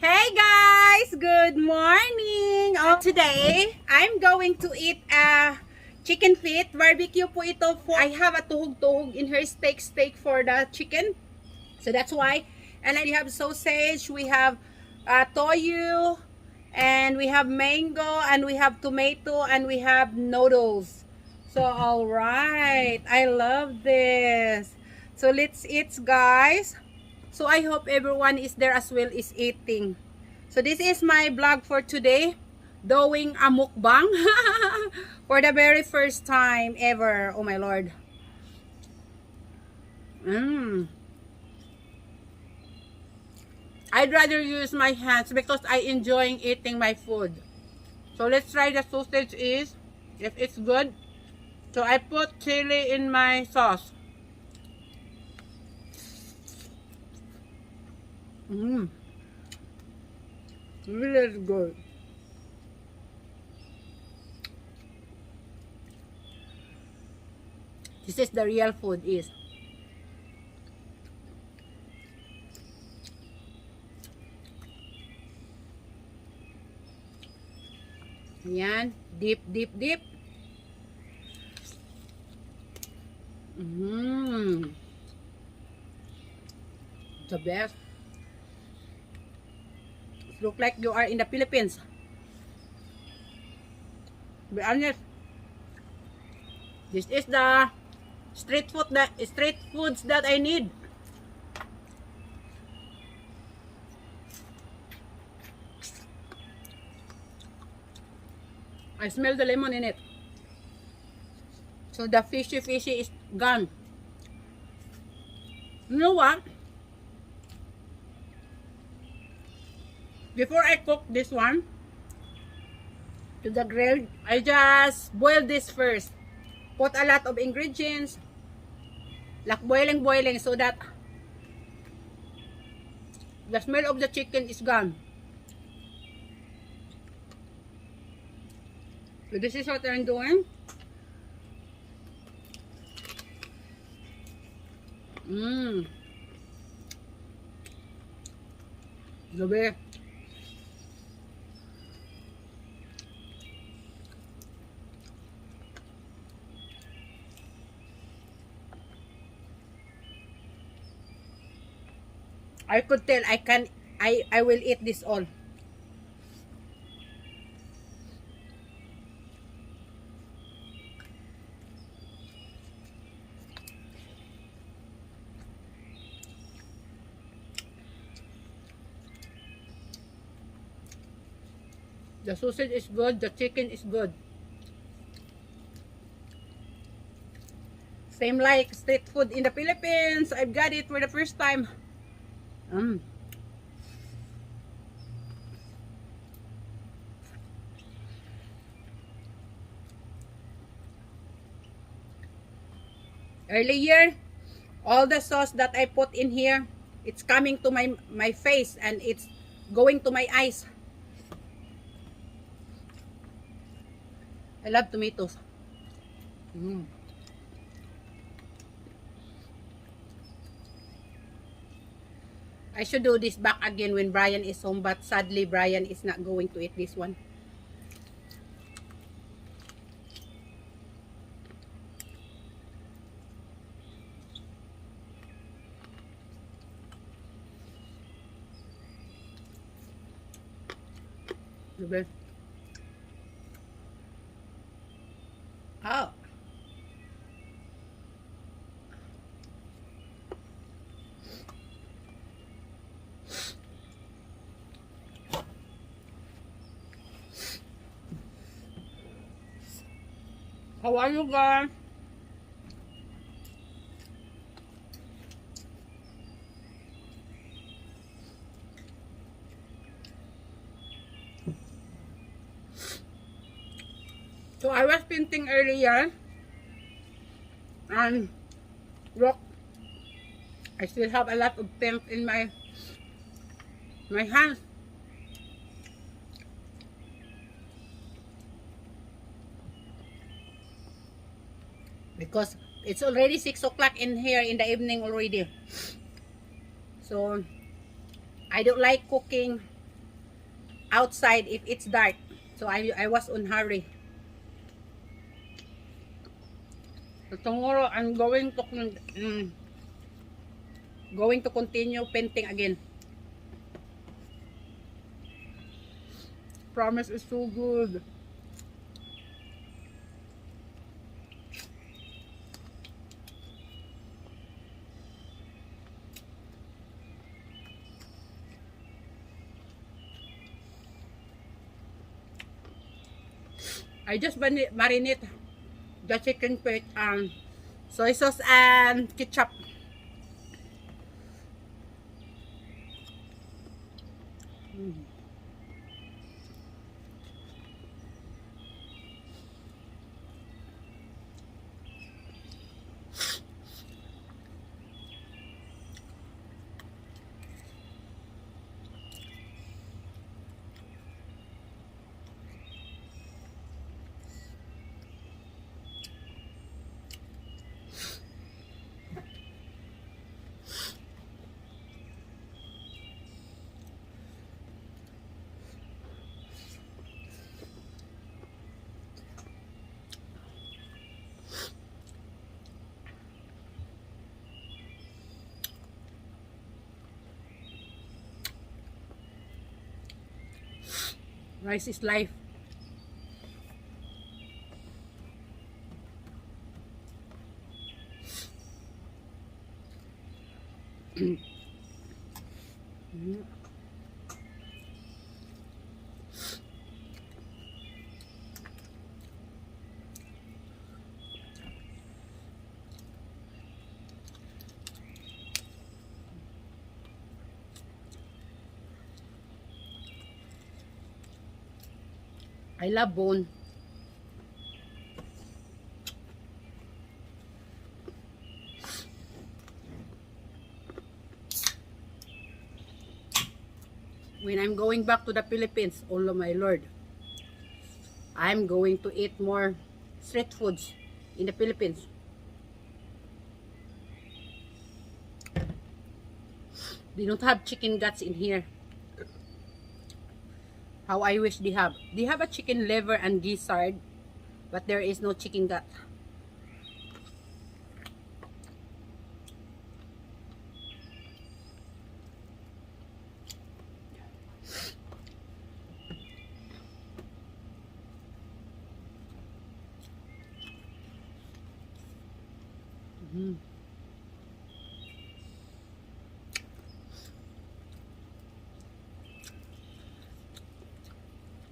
Hey guys, good morning. Today, I'm going to eat chicken feet. Barbecue po ito. I have a tuhog-tuhog in her steak for the chicken. So that's why. And then we have sausage, we have toyu, and we have mango, and we have tomato, and we have noodles. So alright, I love this. So let's eat, guys. So I hope everyone is there as well is eating. So this is my vlog for today. Doing a mukbang. For the very first time ever. Oh my Lord. I'd rather use my hands because I enjoy eating my food. So let's try the sausage if it's good. So I put chili in my sauce. Really good. This is the real food is. Ayan. Dip. The best. Look like you are in the Philippines. Be honest. This is the street foods that I need. I smell the lemon in it. So the fishy is gone. You know what? Before I cook this one to the grill, I just boil this first. Put a lot of ingredients, like boiling so that the smell of the chicken is gone. So this is what I'm doing. Gabi. I could tell I will eat this all. The sausage is good, the chicken is good. Same like street food in the Philippines. I've got it for the first time. Earlier, all the sauce that I put in here, it's coming to my face and it's going to my eyes. I love tomatoes. I should do this back again when Brian is home, but sadly Brian is not going to eat this one. Okay. Oh. How are you guys? So I was painting earlier and look, I still have a lot of paint in my hands. Because it's already 6 o'clock in here in the evening already. So I don't like cooking outside if it's dark. So I was on hurry. So tomorrow I'm going to continue painting again. Promise is so good. I just marinate the chicken feet soy sauce and ketchup. Rice is life. I love bone. When I'm going back to the Philippines, oh my Lord, I'm going to eat more street foods in the Philippines. They don't have chicken guts in here. How I wish they have. They have a chicken liver and gizzard, but there is no chicken gut.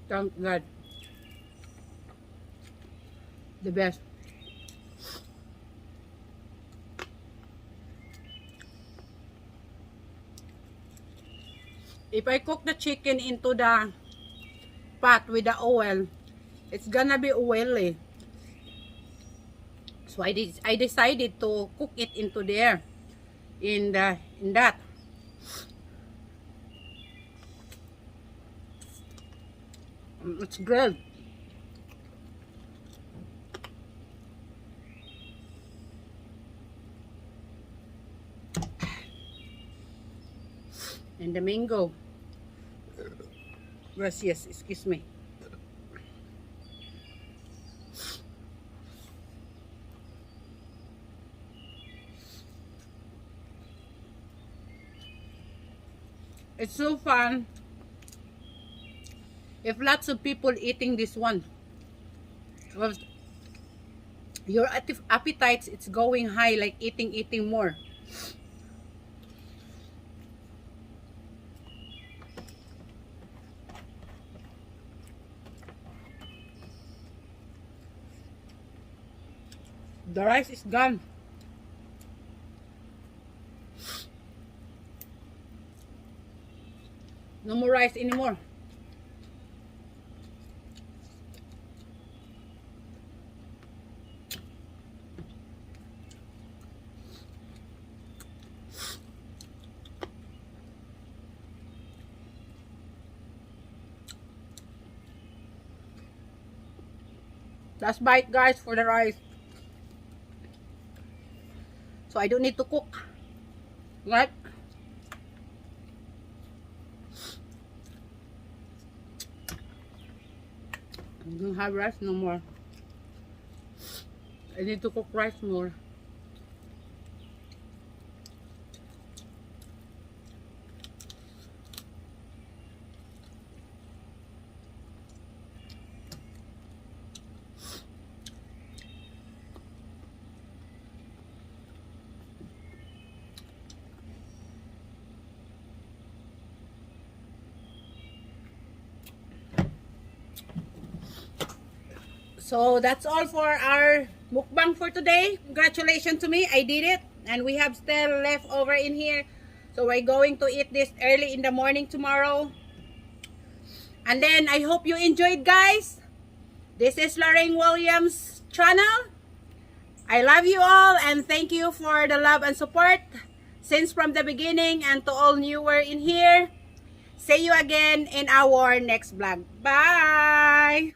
Thank God. The best. If I cook the chicken into the pot with the oil, it's gonna be oily. So I decided to cook it into there in that. It's good. And the mango. Yes, excuse me. It's so fun if lots of people eating this one. Well, your appetites, it's going high, like eating more. The rice is gone. No more rice anymore. Last bite, guys, for the rice. So I don't need to cook. Right? I don't have rice no more. I need to cook rice more. So that's all for our mukbang for today. Congratulations to me. I did it. And we have still leftover in here. So we're going to eat this early in the morning tomorrow. And then I hope you enjoyed, guys. This is Foriegn Williams' channel. I love you all and thank you for the love and support since from the beginning, and to all newer in here. See you again in our next vlog. Bye!